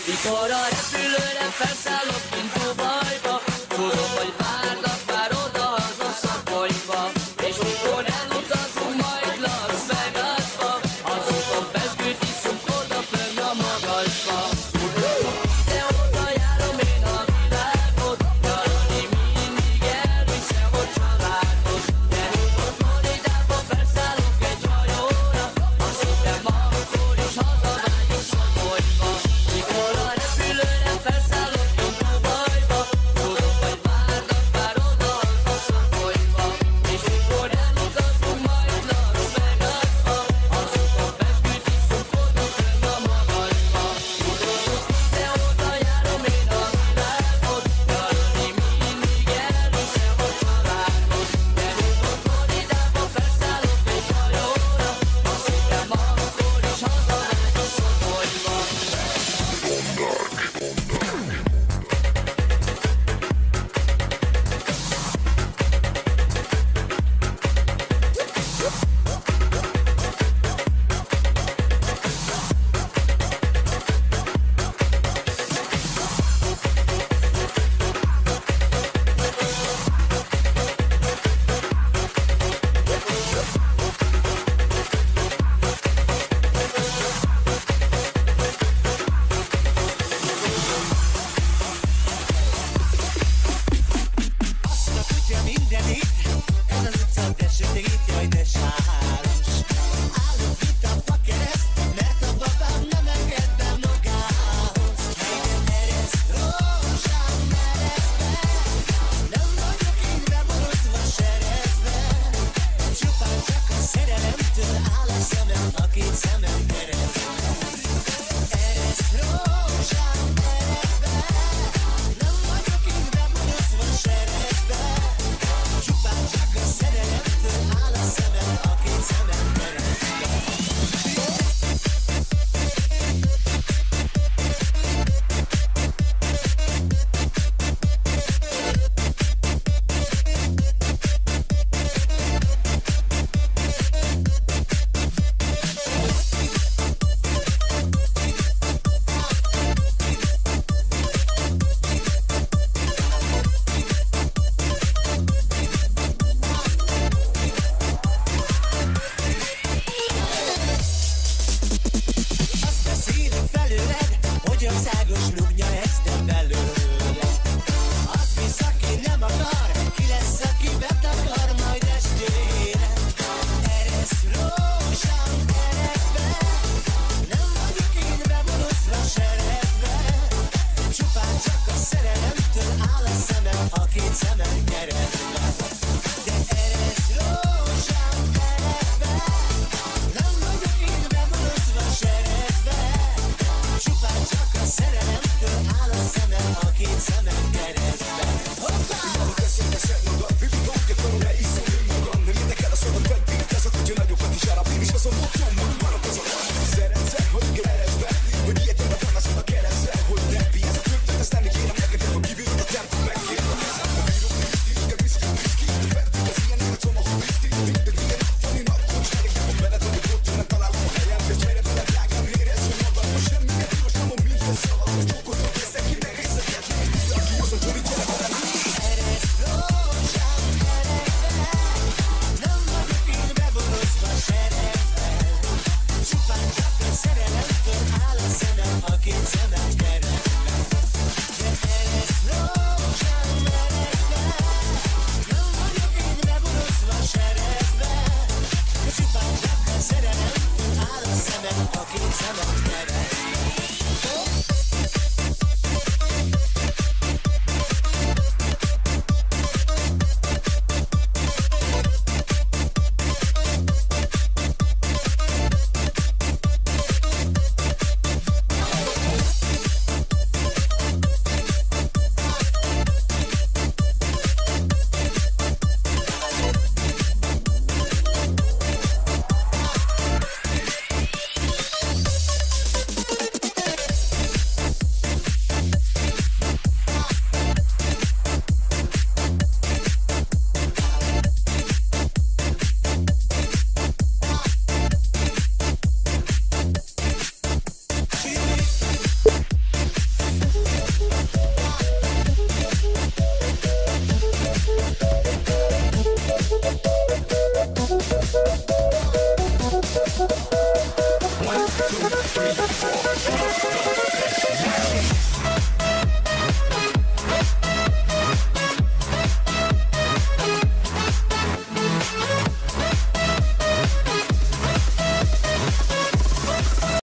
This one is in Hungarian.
Mikor a repülőre felszállok, mint Dubajba, tudom, hogy várnak már oda-haza Szopolyba. És mikor elutazunk majd Las Vegasba, azokon pezsgőt iszunk odafönn a magasba. De oda járom én a világot, nyaralni mindig elviszem a családot. De mikor Floridába felszállok egy hajóra, azt hittem akkor is hazavágyok Szopolyba. Mikor a repülőre felszállok, mint Dubajba, tudom, hogy várnak már oda-haza Szopolyba. És mikor elutazunk majd Las Vegasba, azokon pezsgőt iszunk odafönn a magasba. De oda járom én a világot, nyaralni mindig elviszem a családot. De mikor Floridába felszállok egy hajóra, azt hittem akkor is hazavágyok Szopolyba. Azt a kutya mindenit, ez az utca de sötét, jaj de sáros. Állok itt a fakereszt, mert a babám nem enged be magához. Helyben eresz, rózsám merezve, nem vagyok én beborozva serezve. Csupán csak a szerelemtől áll a szemem, a két szemem keresztbe. Eresz, rózsám merezve, nem vagyok én beborozva serezve. Csupán csak a szerelemtől áll a szemem, a két szemem keresztbe. Azt beszélik felőled, hogy országos lugnya lesz te belőle. Azt hisz, aki nem akar, ki lesz, aki betakar majd estére. Eresz, rózsám ereszve, nem vagyok én beborozva serezve. Csupán csak a szerelemtől áll a szemem, a két szemem keresztbe. De eresz, rózsám ereszve, nem vagyok én beborozva serezve. Csupán csak a szerelemtől áll a szemem, a két szemem keresztbe. Hoppá! 2, 3, 4.